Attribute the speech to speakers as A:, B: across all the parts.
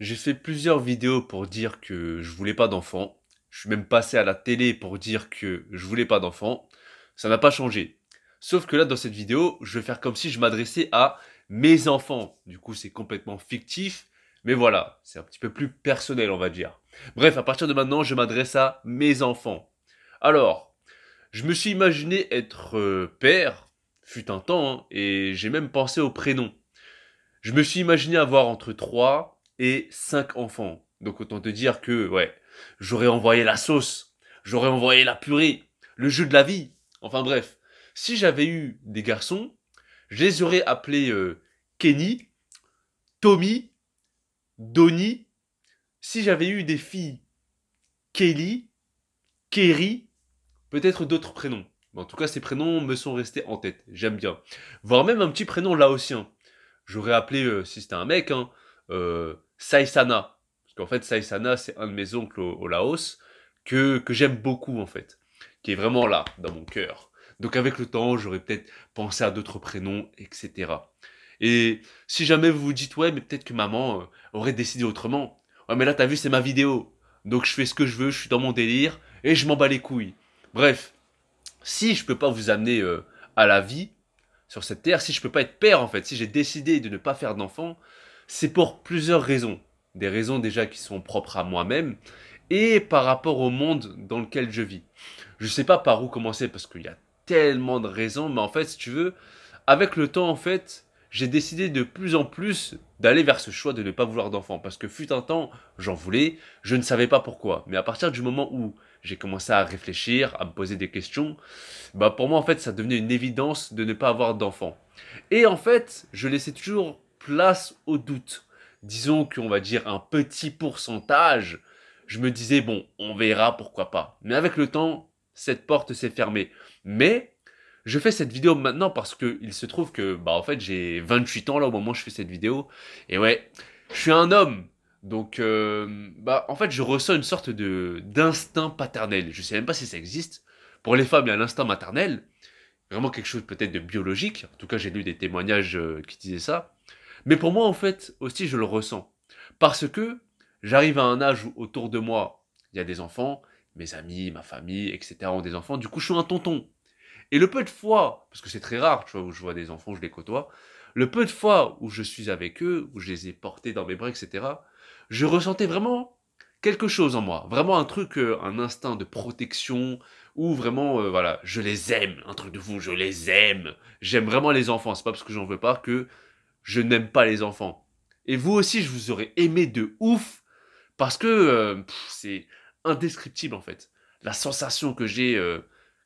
A: J'ai fait plusieurs vidéos pour dire que je voulais pas d'enfant. Je suis même passé à la télé pour dire que je voulais pas d'enfant. Ça n'a pas changé. Sauf que là, dans cette vidéo, je vais faire comme si je m'adressais à mes enfants. Du coup, c'est complètement fictif. Mais voilà, c'est un petit peu plus personnel, on va dire. Bref, à partir de maintenant, je m'adresse à mes enfants. Alors, je me suis imaginé être père, fut un temps, hein, et j'ai même pensé au prénom. Je me suis imaginé avoir entre 3 et 5 enfants. Donc autant te dire que, ouais, j'aurais envoyé la sauce, j'aurais envoyé la purée, le jeu de la vie. Enfin bref, si j'avais eu des garçons, je les aurais appelés Kenny, Tommy, Donny. Si j'avais eu des filles, Kelly, Kerry, peut-être d'autres prénoms. Mais en tout cas, ces prénoms me sont restés en tête. J'aime bien. Voire même un petit prénom laotien. J'aurais appelé, si c'était un mec, hein, Saisana. Parce qu'en fait, Saisana, c'est un de mes oncles au Laos que j'aime beaucoup, en fait. Qui est vraiment là, dans mon cœur. Donc avec le temps, j'aurais peut-être pensé à d'autres prénoms, etc. Et si jamais vous vous dites, ouais, mais peut-être que maman aurait décidé autrement. Ouais, mais là, t'as vu, c'est ma vidéo. Donc je fais ce que je veux, je suis dans mon délire, et je m'en bats les couilles. Bref, si je peux pas vous amener à la vie, sur cette terre, si je peux pas être père en fait, si j'ai décidé de ne pas faire d'enfant, c'est pour plusieurs raisons. Des raisons déjà qui sont propres à moi-même et par rapport au monde dans lequel je vis. Je sais pas par où commencer parce qu'il y a tellement de raisons, mais en fait, si tu veux, avec le temps en fait, j'ai décidé de plus en plus d'aller vers ce choix de ne pas vouloir d'enfant parce que fut un temps, j'en voulais, je ne savais pas pourquoi. Mais à partir du moment où j'ai commencé à réfléchir, à me poser des questions, bah pour moi en fait ça devenait une évidence de ne pas avoir d'enfant. Et en fait, je laissais toujours place au doute. Disons qu'on va dire un petit pourcentage. Je me disais bon, on verra pourquoi pas. Mais avec le temps, cette porte s'est fermée. Mais je fais cette vidéo maintenant parce que il se trouve que bah en fait j'ai 28 ans là au moment où je fais cette vidéo et ouais, je suis un homme. Donc bah en fait je ressens une sorte de d'instinct paternel. Je sais même pas si ça existe. Pour les femmes, il y a l'instinct maternel, vraiment quelque chose peut-être de biologique. En tout cas, j'ai lu des témoignages qui disaient ça. Mais pour moi, en fait, aussi, je le ressens. Parce que j'arrive à un âge où autour de moi, il y a des enfants, mes amis, ma famille, etc. ont des enfants. Du coup, je suis un tonton. Et le peu de fois, parce que c'est très rare, tu vois, où je vois des enfants, je les côtoie, le peu de fois où je suis avec eux, où je les ai portés dans mes bras, etc., je ressentais vraiment quelque chose en moi. Vraiment un truc, un instinct de protection, ou vraiment, voilà, je les aime, un truc de fou, je les aime. J'aime vraiment les enfants, c'est pas parce que j'en veux pas que je n'aime pas les enfants. Et vous aussi, je vous aurais aimé de ouf, parce que c'est indescriptible en fait. La sensation que j'ai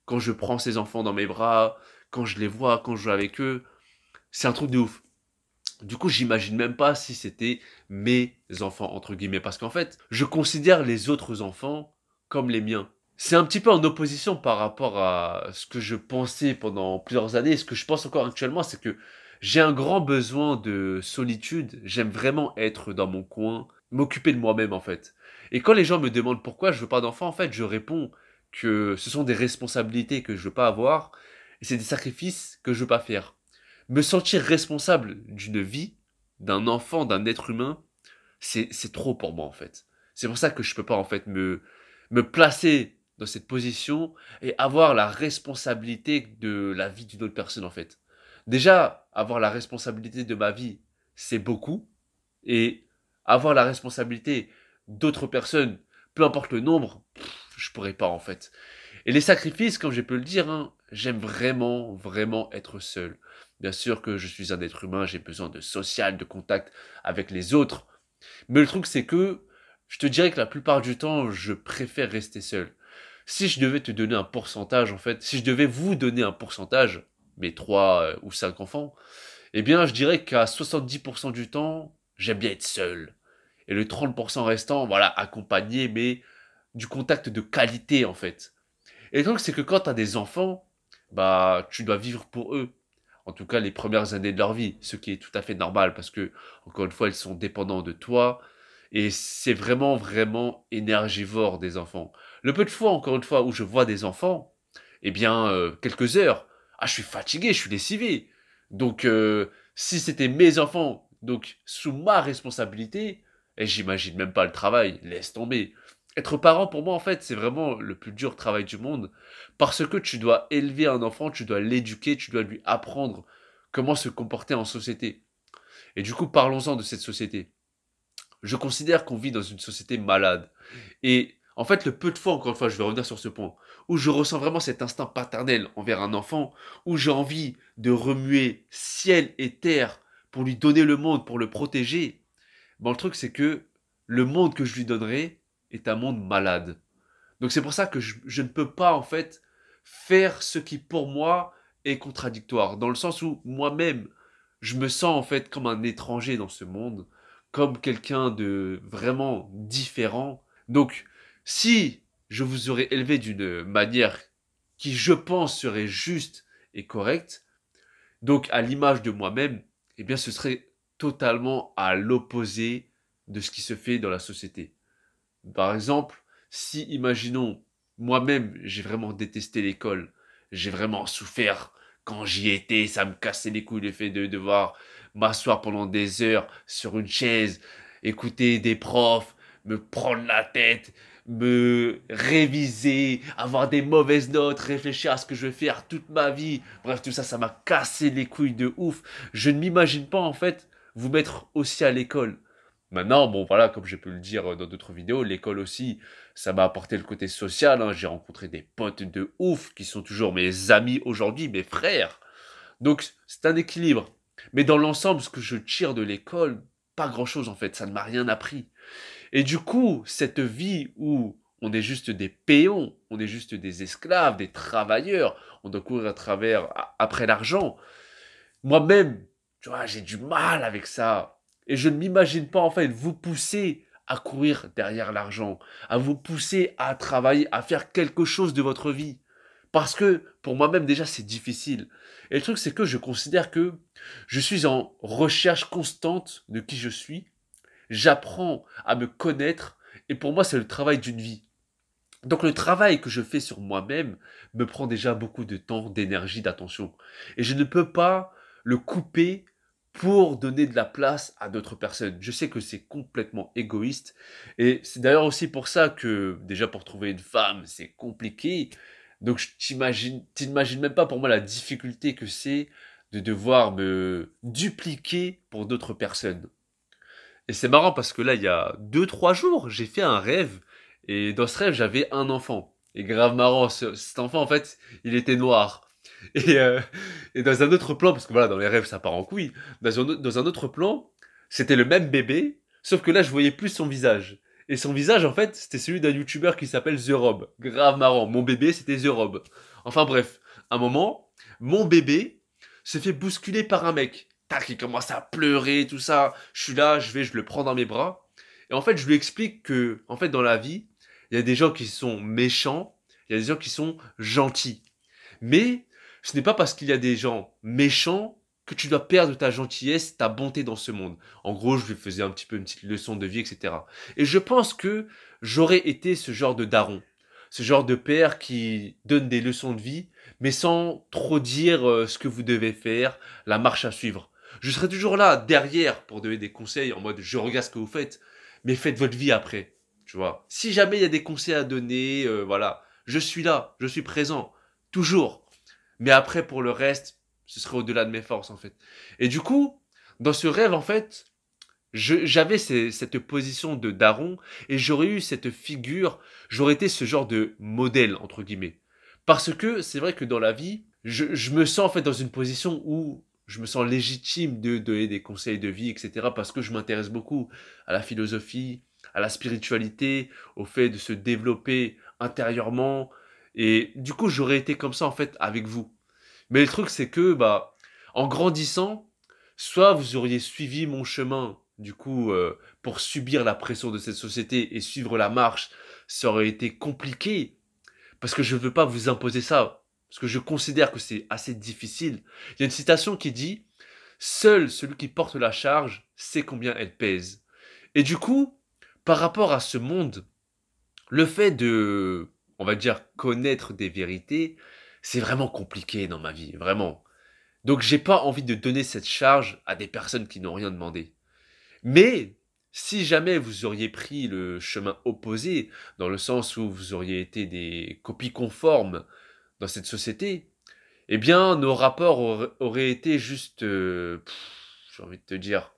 A: quand je prends ces enfants dans mes bras, quand je les vois, quand je joue avec eux, c'est un truc de ouf. Du coup, j'imagine même pas si c'était mes enfants, entre guillemets, parce qu'en fait, je considère les autres enfants comme les miens. C'est un petit peu en opposition par rapport à ce que je pensais pendant plusieurs années, et ce que je pense encore actuellement, c'est que j'ai un grand besoin de solitude, j'aime vraiment être dans mon coin, m'occuper de moi-même en fait. Et quand les gens me demandent pourquoi je veux pas d'enfant, en fait, je réponds que ce sont des responsabilités que je veux pas avoir, et c'est des sacrifices que je veux pas faire. Me sentir responsable d'une vie, d'un enfant, d'un être humain, c'est trop pour moi en fait. C'est pour ça que je peux pas en fait me placer dans cette position et avoir la responsabilité de la vie d'une autre personne en fait. Déjà, avoir la responsabilité de ma vie, c'est beaucoup. Et avoir la responsabilité d'autres personnes, peu importe le nombre, je pourrais pas en fait. Et les sacrifices, comme je peux le dire, hein, j'aime vraiment, vraiment être seul. Bien sûr que je suis un être humain, j'ai besoin de social, de contact avec les autres. Mais le truc, c'est que je te dirais que la plupart du temps, je préfère rester seul. Si je devais te donner un pourcentage, en fait, si je devais vous donner un pourcentage, mes 3 ou 5 enfants, eh bien, je dirais qu'à 70% du temps, j'aime bien être seul. Et le 30% restant, voilà, accompagné, mais du contact de qualité, en fait. Et le truc, c'est que quand t'as des enfants, bah, tu dois vivre pour eux. En tout cas, les premières années de leur vie. Ce qui est tout à fait normal parce que, encore une fois, ils sont dépendants de toi. Et c'est vraiment, vraiment énergivore des enfants. Le peu de fois, encore une fois, où je vois des enfants, eh bien, quelques heures. Ah, je suis fatigué, je suis lessivé. Donc, si c'était mes enfants, donc sous ma responsabilité, Et j'imagine même pas le travail, laisse tomber. Être parent, pour moi, en fait, c'est vraiment le plus dur travail du monde. Parce que tu dois élever un enfant, tu dois l'éduquer, tu dois lui apprendre comment se comporter en société. Et du coup, parlons-en de cette société. Je considère qu'on vit dans une société malade. Et en fait, le peu de fois, encore une fois, je vais revenir sur ce point, où je ressens vraiment cet instinct paternel envers un enfant, où j'ai envie de remuer ciel et terre pour lui donner le monde, pour le protéger, bon, le truc, c'est que le monde que je lui donnerai est un monde malade. Donc c'est pour ça que je ne peux pas, en fait, faire ce qui, pour moi, est contradictoire. Dans le sens où, moi-même, je me sens, en fait, comme un étranger dans ce monde, comme quelqu'un de vraiment différent. Donc, si je vous aurais élevé d'une manière qui, je pense, serait juste et correcte, donc à l'image de moi-même, eh bien ce serait totalement à l'opposé de ce qui se fait dans la société. Par exemple, si imaginons moi-même j'ai vraiment détesté l'école, j'ai vraiment souffert quand j'y étais, ça me cassait les couilles le fait de devoir m'asseoir pendant des heures sur une chaise, écouter des profs, me prendre la tête, me réviser, avoir des mauvaises notes, réfléchir à ce que je vais faire toute ma vie. Bref, tout ça, ça m'a cassé les couilles de ouf. Je ne m'imagine pas en fait vous mettre aussi à l'école. Maintenant, bon voilà, comme j'ai pu le dire dans d'autres vidéos, l'école aussi, ça m'a apporté le côté social, hein. J'ai rencontré des potes de ouf qui sont toujours mes amis aujourd'hui, mes frères. Donc c'est un équilibre. Mais dans l'ensemble, ce que je tire de l'école, pas grand-chose en fait, ça ne m'a rien appris. Et du coup, cette vie où on est juste des péons, on est juste des esclaves, des travailleurs, on doit courir à travers, après l'argent, moi-même, tu vois, j'ai du mal avec ça. Et je ne m'imagine pas, en fait, vous pousser à courir derrière l'argent, à vous pousser à travailler, à faire quelque chose de votre vie. Parce que, pour moi-même, déjà, c'est difficile. Et le truc, c'est que je considère que je suis en recherche constante de qui je suis. J'apprends à me connaître. Et pour moi, c'est le travail d'une vie. Donc le travail que je fais sur moi-même me prend déjà beaucoup de temps, d'énergie, d'attention. Et je ne peux pas le couper pour donner de la place à d'autres personnes. Je sais que c'est complètement égoïste. Et c'est d'ailleurs aussi pour ça que, déjà pour trouver une femme, c'est compliqué. Donc t'imagines même pas pour moi la difficulté que c'est de devoir me dupliquer pour d'autres personnes. Et c'est marrant parce que là, il y a 2, 3 jours, j'ai fait un rêve. Et dans ce rêve, j'avais un enfant. Et grave marrant, cet enfant, en fait, il était noir. Et, euh, et dans un autre plan, parce que voilà, dans les rêves, ça part en couille. Dans un autre plan, c'était le même bébé, sauf que là, je voyais plus son visage. Et son visage, en fait, c'était celui d'un YouTuber qui s'appelle The Rob. Grave marrant. Mon bébé, c'était The Rob. Enfin bref, un moment, mon bébé se fait bousculer par un mec. Tac, il commence à pleurer, tout ça. Je suis là, je le prends dans mes bras. Et en fait, je lui explique que, en fait, dans la vie, il y a des gens qui sont méchants, il y a des gens qui sont gentils. Mais ce n'est pas parce qu'il y a des gens méchants que tu dois perdre ta gentillesse, ta bonté dans ce monde. En gros, je lui faisais un petit peu une petite leçon de vie, etc. Et je pense que j'aurais été ce genre de daron. Ce genre de père qui donne des leçons de vie, mais sans trop dire ce que vous devez faire, la marche à suivre. Je serai toujours là, derrière, pour donner des conseils, en mode je regarde ce que vous faites, mais faites votre vie après, tu vois. Si jamais il y a des conseils à donner, voilà, je suis là, je suis présent, toujours. Mais après, pour le reste, ce serait au-delà de mes forces, en fait. Et du coup, dans ce rêve, en fait, j'avais cette position de daron et j'aurais eu cette figure, j'aurais été ce genre de modèle, entre guillemets. Parce que c'est vrai que dans la vie, je me sens en fait dans une position où je me sens légitime de donner des conseils de vie, etc. Parce que je m'intéresse beaucoup à la philosophie, à la spiritualité, au fait de se développer intérieurement. Et du coup, j'aurais été comme ça en fait avec vous. Mais le truc, c'est que, bah, en grandissant, soit vous auriez suivi mon chemin, du coup, pour subir la pression de cette société et suivre la marche, ça aurait été compliqué, parce que je ne veux pas vous imposer ça, parce que je considère que c'est assez difficile. Il y a une citation qui dit, seul celui qui porte la charge sait combien elle pèse. Et du coup, par rapport à ce monde, le fait de, on va dire, connaître des vérités, c'est vraiment compliqué dans ma vie, vraiment. Donc j'ai pas envie de donner cette charge à des personnes qui n'ont rien demandé. Mais Si jamais vous auriez pris le chemin opposé, dans le sens où vous auriez été des copies conformes dans cette société, eh bien, nos rapports auraient été juste, j'ai envie de te dire,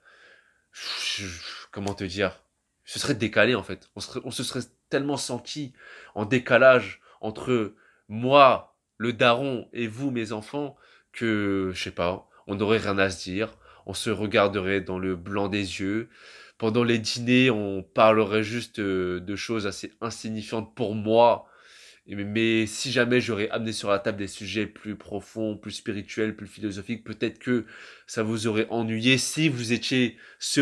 A: comment te dire, ce serait décalé en fait. On se serait tellement senti en décalage entre moi, le daron, et vous, mes enfants, que, je sais pas, on n'aurait rien à se dire, on se regarderait dans le blanc des yeux. Pendant les dîners, on parlerait juste de choses assez insignifiantes pour moi, mais si jamais j'aurais amené sur la table des sujets plus profonds, plus spirituels, plus philosophiques, peut-être que ça vous aurait ennuyé si vous étiez ce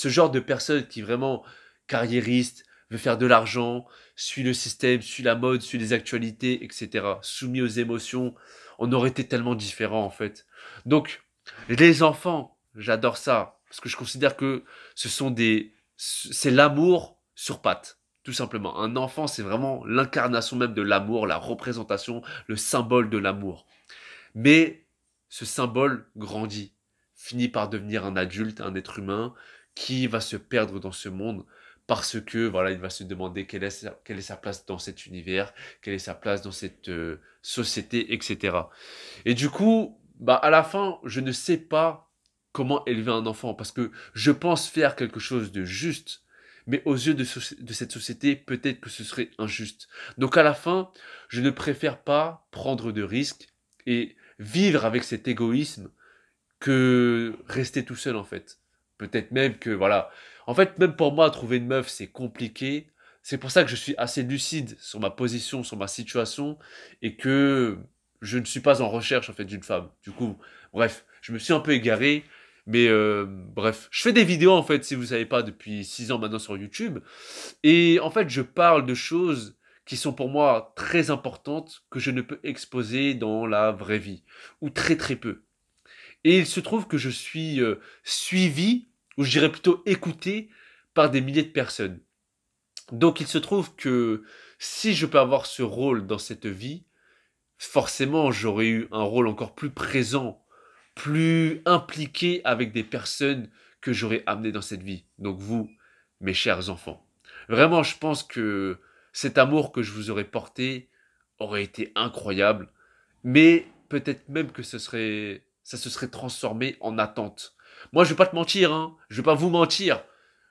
A: genre de personne qui vraiment carriériste, veut faire de l'argent, suit le système, suit la mode, suit les actualités, etc. Soumis aux émotions, on aurait été tellement différents en fait. Donc, les enfants, j'adore ça parce que je considère que c'est l'amour sur pattes. Tout simplement. Un enfant, c'est vraiment l'incarnation même de l'amour, la représentation, le symbole de l'amour. Mais ce symbole grandit, finit par devenir un adulte, un être humain, qui va se perdre dans ce monde parce que voilà, il va se demander quelle est sa place dans cet univers, quelle est sa place dans cette société, etc. Et du coup, bah à la fin, je ne sais pas comment élever un enfant parce que je pense faire quelque chose de juste, mais aux yeux de cette société, peut-être que ce serait injuste. Donc à la fin, je ne préfère pas prendre de risques et vivre avec cet égoïsme que rester tout seul en fait. Peut-être même que voilà. En fait, même pour moi, trouver une meuf, c'est compliqué. C'est pour ça que je suis assez lucide sur ma position, sur ma situation, et que je ne suis pas en recherche en fait d'une femme. Du coup, bref, je me suis un peu égaré, mais bref, je fais des vidéos en fait, si vous savez pas, depuis 6 ans maintenant sur YouTube, et en fait, je parle de choses qui sont pour moi très importantes que je ne peux exposer dans la vraie vie, ou très très peu. Et il se trouve que je suis suivi, ou je dirais plutôt écouté, par des milliers de personnes. Donc il se trouve que si je peux avoir ce rôle dans cette vie, forcément j'aurais eu un rôle encore plus présent, plus impliqué avec des personnes que j'aurais amenées dans cette vie. Donc vous, mes chers enfants. Vraiment, je pense que cet amour que je vous aurais porté aurait été incroyable, mais peut-être même que ça se serait transformé en attente. Moi, je vais pas te mentir, hein. Je vais pas vous mentir.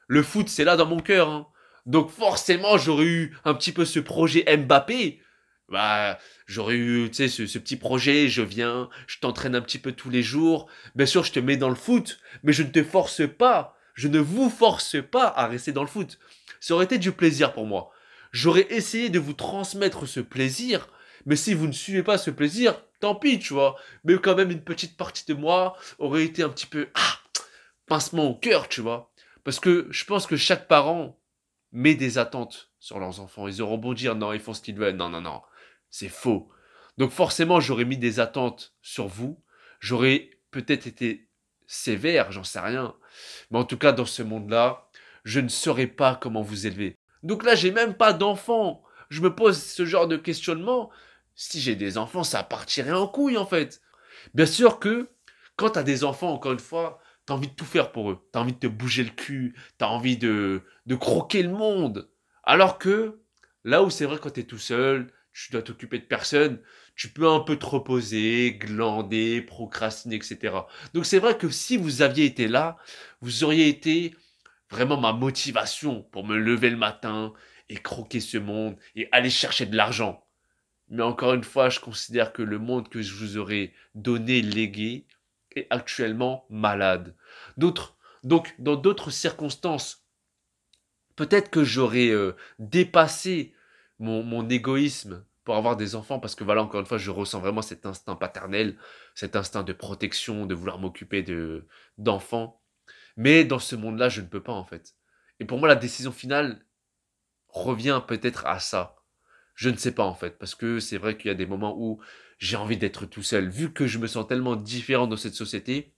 A: Le foot, c'est là dans mon cœur, hein. Donc forcément, j'aurais eu un petit peu ce projet Mbappé. Bah, j'aurais eu, tu sais, ce petit projet, je viens, je t'entraîne un petit peu tous les jours. Bien sûr, je te mets dans le foot, mais je ne te force pas. Je ne vous force pas à rester dans le foot. Ça aurait été du plaisir pour moi. J'aurais essayé de vous transmettre ce plaisir, mais si vous ne suivez pas ce plaisir, tant pis, tu vois. Mais quand même, une petite partie de moi aurait été un petit peu, pincement au cœur, tu vois. Parce que je pense que chaque parent met des attentes sur leurs enfants. Ils auront beau dire, non, ils font ce qu'ils veulent. Non, non, non. C'est faux. Donc forcément, j'aurais mis des attentes sur vous. J'aurais peut-être été sévère, j'en sais rien. Mais en tout cas, dans ce monde-là, je ne saurais pas comment vous élever. Donc là, j'ai même pas d'enfants. Je me pose ce genre de questionnement. Si j'ai des enfants, ça partirait en couille, en fait. Bien sûr que, quand t'as des enfants, encore une fois, t'as envie de tout faire pour eux. T'as envie de te bouger le cul. T'as envie de croquer le monde. Alors que, là où c'est vrai quand t'es tout seul, tu dois t'occuper de personne, tu peux un peu te reposer, glander, procrastiner, etc. Donc c'est vrai que si vous aviez été là, vous auriez été vraiment ma motivation pour me lever le matin et croquer ce monde et aller chercher de l'argent. Mais encore une fois, je considère que le monde que je vous aurais donné, légué, est actuellement malade. Donc, dans d'autres circonstances, peut-être que j'aurais dépassé mon égoïsme pour avoir des enfants, parce que voilà, encore une fois, je ressens vraiment cet instinct paternel, cet instinct de protection, de vouloir m'occuper d'enfants. Mais dans ce monde-là, je ne peux pas, en fait. Et pour moi, la décision finale revient peut-être à ça. Je ne sais pas, en fait, parce que c'est vrai qu'il y a des moments où j'ai envie d'être tout seul. Vu que je me sens tellement différent dans cette société,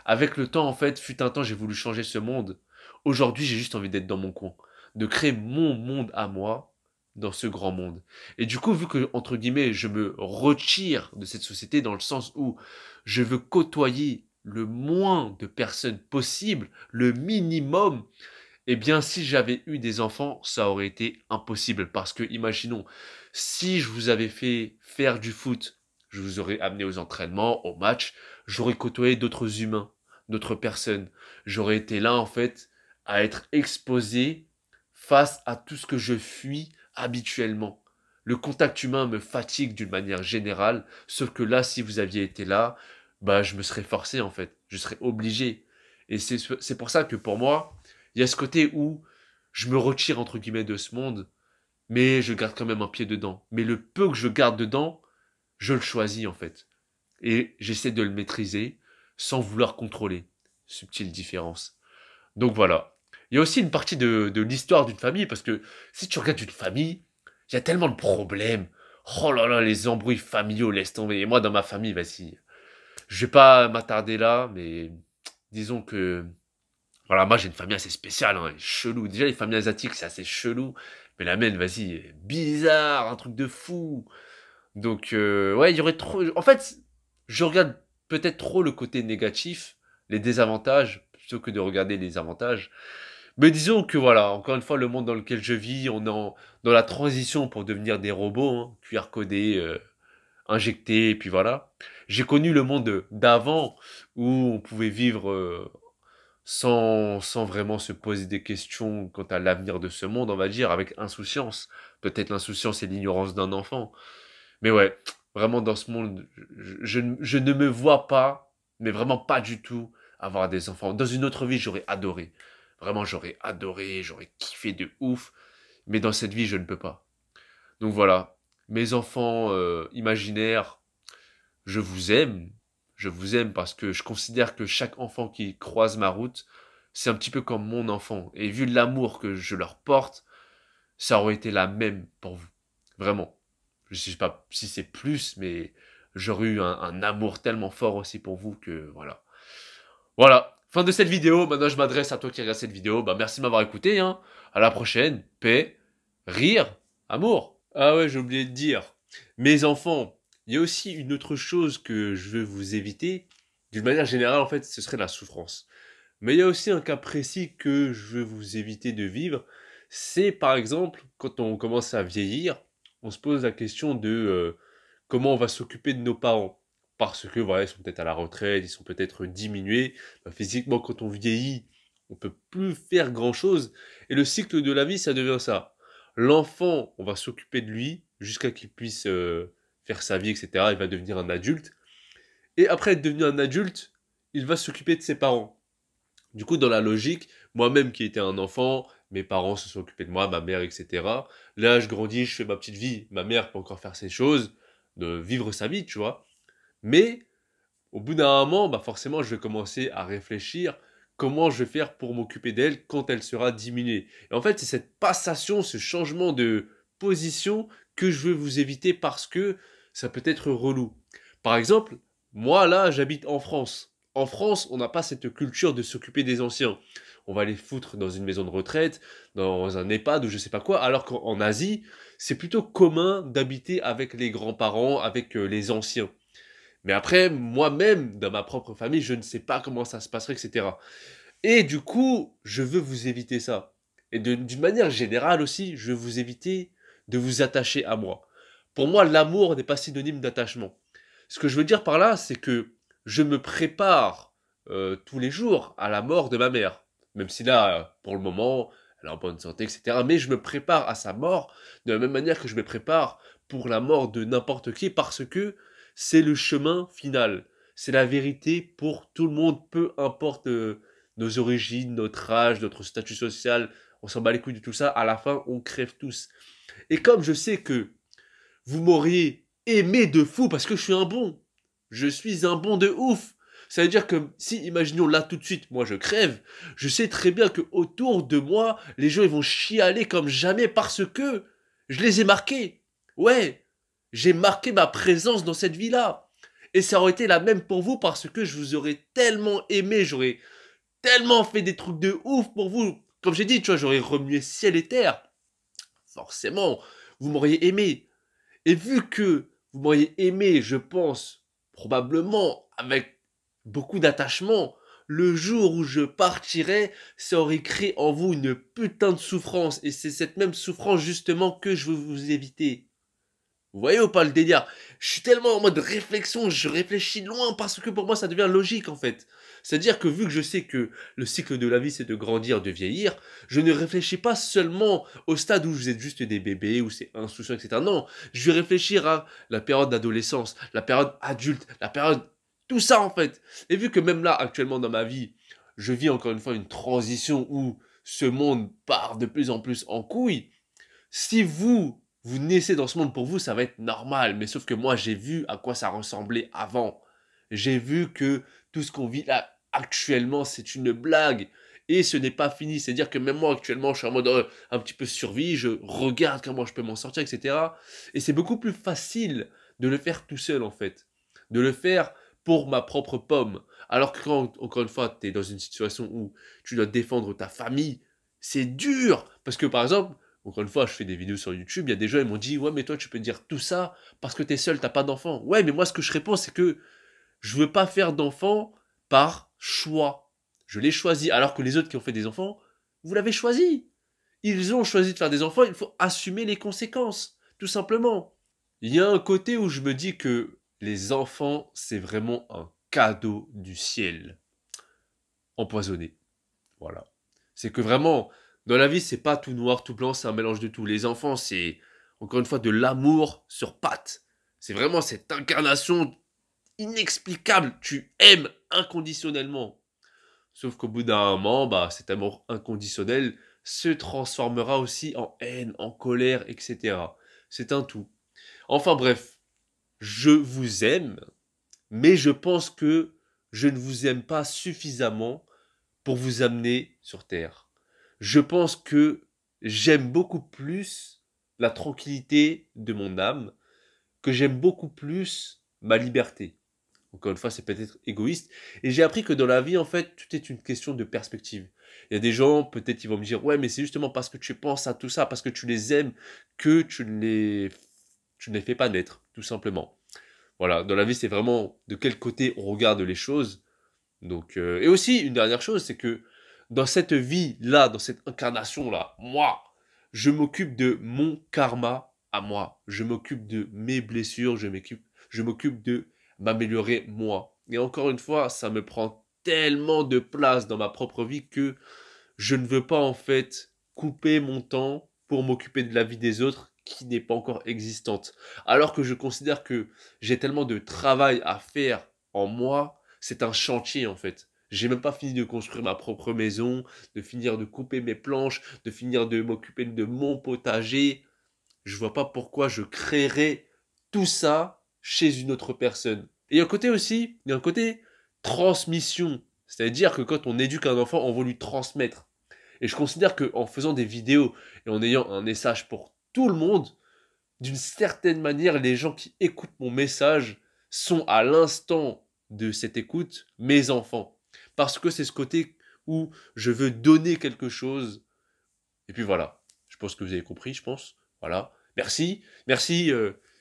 A: avec le temps, en fait, fut un temps, j'ai voulu changer ce monde. Aujourd'hui, j'ai juste envie d'être dans mon coin, de créer mon monde à moi dans ce grand monde. Et du coup, vu que, entre guillemets, je me retire de cette société dans le sens où je veux côtoyer le moins de personnes possible, le minimum, Eh bien, si j'avais eu des enfants, ça aurait été impossible. Parce que, imaginons, si je vous avais fait faire du foot, je vous aurais amené aux entraînements, aux matchs, j'aurais côtoyé d'autres humains, d'autres personnes. J'aurais été là, en fait, à être exposé face à tout ce que je fuis habituellement. Le contact humain me fatigue d'une manière générale, sauf que là, si vous aviez été là, bah, je me serais forcé, en fait. Je serais obligé. Et c'est pour ça que pour moi, il y a ce côté où je me retire entre guillemets de ce monde, mais je garde quand même un pied dedans. Mais le peu que je garde dedans, je le choisis en fait. Et j'essaie de le maîtriser sans vouloir contrôler. Subtile différence. Donc voilà. Il y a aussi une partie de l'histoire d'une famille, parce que si tu regardes une famille, il y a tellement de problèmes. Oh là là, les embrouilles familiaux, laisse tomber. Et moi, dans ma famille, vas-y. Je vais pas m'attarder là, mais disons que voilà, moi j'ai une famille assez spéciale, hein, chelou. Déjà les familles asiatiques c'est assez chelou, mais la mienne, vas-y, bizarre, un truc de fou. Donc ouais, il y aurait trop. En fait, je regarde peut-être trop le côté négatif, les désavantages, plutôt que de regarder les avantages. Mais disons que voilà, encore une fois, le monde dans lequel je vis, on est dans la transition pour devenir des robots, hein, QR codés, injectés, et puis voilà. J'ai connu le monde d'avant où on pouvait vivre sans vraiment se poser des questions quant à l'avenir de ce monde, on va dire, avec insouciance. Peut-être l'insouciance et l'ignorance d'un enfant. Mais ouais, vraiment dans ce monde, je ne me vois pas, mais vraiment pas du tout, avoir des enfants. Dans une autre vie, j'aurais adoré. Vraiment, j'aurais adoré, j'aurais kiffé de ouf. Mais dans cette vie, je ne peux pas. Donc voilà, mes enfants imaginaires, je vous aime. Je vous aime parce que je considère que chaque enfant qui croise ma route, c'est un petit peu comme mon enfant. Et vu l'amour que je leur porte, ça aurait été la même pour vous. Vraiment. Je sais pas si c'est plus, mais j'aurais eu un amour tellement fort aussi pour vous que voilà. Voilà. Fin de cette vidéo. Maintenant, je m'adresse à toi qui regarde cette vidéo. Bah, merci de m'avoir écouté, hein. À la prochaine. Paix, rire, amour. Ah ouais, j'ai oublié de dire. Mes enfants, il y a aussi une autre chose que je veux vous éviter. D'une manière générale, en fait, ce serait la souffrance. Mais il y a aussi un cas précis que je veux vous éviter de vivre. C'est par exemple, quand on commence à vieillir, on se pose la question de comment on va s'occuper de nos parents. Parce que voilà, ils sont peut-être à la retraite, ils sont peut-être diminués. Bah, physiquement, quand on vieillit, on peut plus faire grand-chose. Et le cycle de la vie, ça devient ça. L'enfant, on va s'occuper de lui jusqu'à qu'il puisse faire sa vie, etc. Il va devenir un adulte. Et après être devenu un adulte, il va s'occuper de ses parents. Du coup, dans la logique, moi-même qui étais un enfant, mes parents se sont occupés de moi, ma mère, etc. Là, je grandis, je fais ma petite vie. Ma mère peut encore faire ses choses, de vivre sa vie, tu vois. Mais au bout d'un moment, bah forcément, je vais commencer à réfléchir comment je vais faire pour m'occuper d'elle quand elle sera diminuée. Et en fait, c'est cette passation, ce changement de position que je veux vous éviter parce que ça peut être relou. Par exemple, moi là, j'habite en France. En France, on n'a pas cette culture de s'occuper des anciens. On va les foutre dans une maison de retraite, dans un EHPAD ou je sais pas quoi, alors qu'en Asie, c'est plutôt commun d'habiter avec les grands-parents, avec les anciens. Mais après, moi-même, dans ma propre famille, je ne sais pas comment ça se passerait, etc. Et du coup, je veux vous éviter ça. Et d'une manière générale aussi, je veux vous éviter de vous attacher à moi. Pour moi, l'amour n'est pas synonyme d'attachement. Ce que je veux dire par là, c'est que je me prépare tous les jours à la mort de ma mère. Même si là, pour le moment, elle est en bonne santé, etc. Mais je me prépare à sa mort de la même manière que je me prépare pour la mort de n'importe qui parce que c'est le chemin final. C'est la vérité pour tout le monde, peu importe nos origines, notre âge, notre statut social. On s'en bat les couilles de tout ça. À la fin, on crève tous. Et comme je sais que vous m'auriez aimé de fou parce que je suis un bon. Je suis un bon de ouf. Ça veut dire que si, imaginons là tout de suite, moi je crève, je sais très bien que autour de moi, les gens ils vont chialer comme jamais parce que je les ai marqués. Ouais, j'ai marqué ma présence dans cette vie-là. Et ça aurait été la même pour vous parce que je vous aurais tellement aimé, j'aurais tellement fait des trucs de ouf pour vous. Comme j'ai dit, tu vois, j'aurais remué ciel et terre. Forcément, vous m'auriez aimé. Et vu que vous m'auriez aimé, je pense, probablement avec beaucoup d'attachement, le jour où je partirai, ça aurait créé en vous une putain de souffrance. Et c'est cette même souffrance justement que je veux vous éviter. Vous voyez ou pas le délire? Je suis tellement en mode réflexion, je réfléchis loin parce que pour moi ça devient logique en fait. C'est-à-dire que vu que je sais que le cycle de la vie c'est de grandir, de vieillir, je ne réfléchis pas seulement au stade où vous êtes juste des bébés, où c'est insouciant, etc. Non, je vais réfléchir à la période d'adolescence, la période adulte, la période... Tout ça en fait. Et vu que même là, actuellement dans ma vie, je vis encore une fois une transition où ce monde part de plus en plus en couille, si vous naissez dans ce monde pour vous, ça va être normal. Mais sauf que moi, j'ai vu à quoi ça ressemblait avant. J'ai vu que tout ce qu'on vit là actuellement, c'est une blague. Et ce n'est pas fini. C'est-à-dire que même moi, actuellement, je suis en mode un petit peu survie. Je regarde comment je peux m'en sortir, etc. Et c'est beaucoup plus facile de le faire tout seul, en fait. De le faire pour ma propre pomme. Alors que quand, encore une fois, tu es dans une situation où tu dois défendre ta famille, c'est dur. Parce que, par exemple, encore une fois, je fais des vidéos sur YouTube, il y a des gens qui m'ont dit « Ouais, mais toi, tu peux dire tout ça parce que t'es seul, t'as pas d'enfant. » Ouais, mais moi, ce que je réponds, c'est que je veux pas faire d'enfant par choix. Je l'ai choisi, alors que les autres qui ont fait des enfants, vous l'avez choisi. Ils ont choisi de faire des enfants, il faut assumer les conséquences, tout simplement. Il y a un côté où je me dis que les enfants, c'est vraiment un cadeau du ciel. Empoisonné. Voilà. C'est que vraiment, dans la vie, c'est pas tout noir, tout blanc, c'est un mélange de tout. Les enfants, c'est encore une fois de l'amour sur pattes. C'est vraiment cette incarnation inexplicable. Tu aimes inconditionnellement. Sauf qu'au bout d'un moment, bah, cet amour inconditionnel se transformera aussi en haine, en colère, etc. C'est un tout. Enfin bref, je vous aime, mais je pense que je ne vous aime pas suffisamment pour vous amener sur Terre. Je pense que j'aime beaucoup plus la tranquillité de mon âme, que j'aime beaucoup plus ma liberté. Encore une fois, c'est peut-être égoïste. Et j'ai appris que dans la vie, en fait, tout est une question de perspective. Il y a des gens, peut-être, ils vont me dire, ouais, mais c'est justement parce que tu penses à tout ça, parce que tu les aimes, que tu ne les fais pas naître, tout simplement. Voilà, dans la vie, c'est vraiment de quel côté on regarde les choses. Donc, et aussi, une dernière chose, c'est que dans cette vie-là, dans cette incarnation-là, moi, je m'occupe de mon karma à moi. Je m'occupe de mes blessures, je m'occupe de m'améliorer moi. Et encore une fois, ça me prend tellement de place dans ma propre vie que je ne veux pas en fait couper mon temps pour m'occuper de la vie des autres qui n'est pas encore existante. Alors que je considère que j'ai tellement de travail à faire en moi, c'est un chantier en fait. J'ai même pas fini de construire ma propre maison, de finir de couper mes planches, de finir de m'occuper de mon potager. Je vois pas pourquoi je créerais tout ça chez une autre personne. Et il y a un côté aussi, il y a un côté transmission. C'est-à-dire que quand on éduque un enfant, on veut lui transmettre. Et je considère qu'en faisant des vidéos et en ayant un message pour tout le monde, d'une certaine manière, les gens qui écoutent mon message sont à l'instant de cette écoute mes enfants. Parce que c'est ce côté où je veux donner quelque chose. Et puis voilà. Je pense que vous avez compris, je pense. Voilà. Merci. Merci,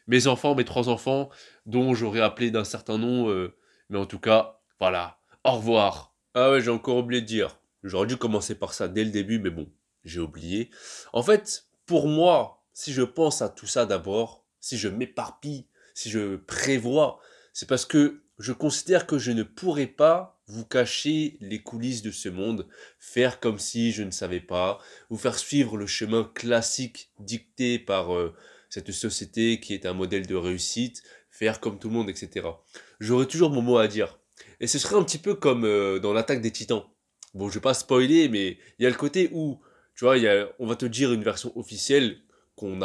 A: mes enfants, mes 3 enfants, dont j'aurais appelé d'un certain nom. Mais en tout cas, voilà. Au revoir. Ah ouais, j'ai encore oublié de dire. J'aurais dû commencer par ça dès le début, mais bon, j'ai oublié. En fait, pour moi, si je pense à tout ça d'abord, si je m'éparpille, si je prévois, c'est parce que je considère que je ne pourrais pas vous cacher les coulisses de ce monde, faire comme si je ne savais pas, vous faire suivre le chemin classique dicté par cette société qui est un modèle de réussite, faire comme tout le monde, etc. J'aurais toujours mon mot à dire. Et ce serait un petit peu comme dans l'attaque des Titans. Bon, je vais pas spoiler, mais il y a le côté où, tu vois, on va te dire une version officielle qu'on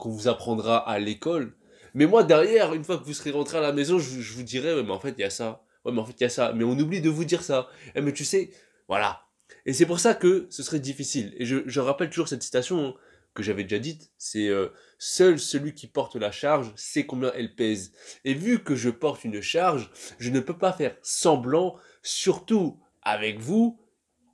A: vous apprendra à l'école. Mais moi, derrière, une fois que vous serez rentré à la maison, je vous dirai, ouais, mais en fait, il y a ça. Ouais, mais en fait, il y a ça. Mais on oublie de vous dire ça. Eh, mais tu sais, voilà. Et c'est pour ça que ce serait difficile. Et je rappelle toujours cette citation hein, que j'avais déjà dite. C'est seul celui qui porte la charge sait combien elle pèse. Et vu que je porte une charge, je ne peux pas faire semblant, surtout avec vous,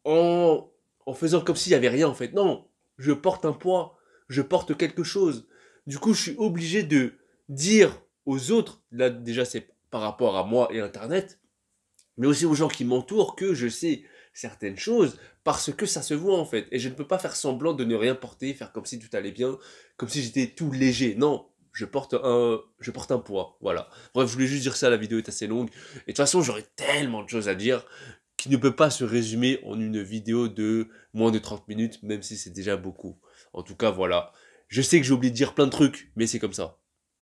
A: en faisant comme s'il n'y avait rien en fait. Non, je porte un poids, je porte quelque chose. Du coup, je suis obligé de dire aux autres, là déjà c'est par rapport à moi et Internet, mais aussi aux gens qui m'entourent que je sais certaines choses parce que ça se voit en fait. Et je ne peux pas faire semblant de ne rien porter, faire comme si tout allait bien, comme si j'étais tout léger. Non, je porte un poids. Voilà. Bref, je voulais juste dire ça, la vidéo est assez longue. Et de toute façon, j'aurais tellement de choses à dire qui ne peut pas se résumer en une vidéo de moins de 30 minutes, même si c'est déjà beaucoup. En tout cas, voilà. Je sais que j'ai oublié de dire plein de trucs, mais c'est comme ça.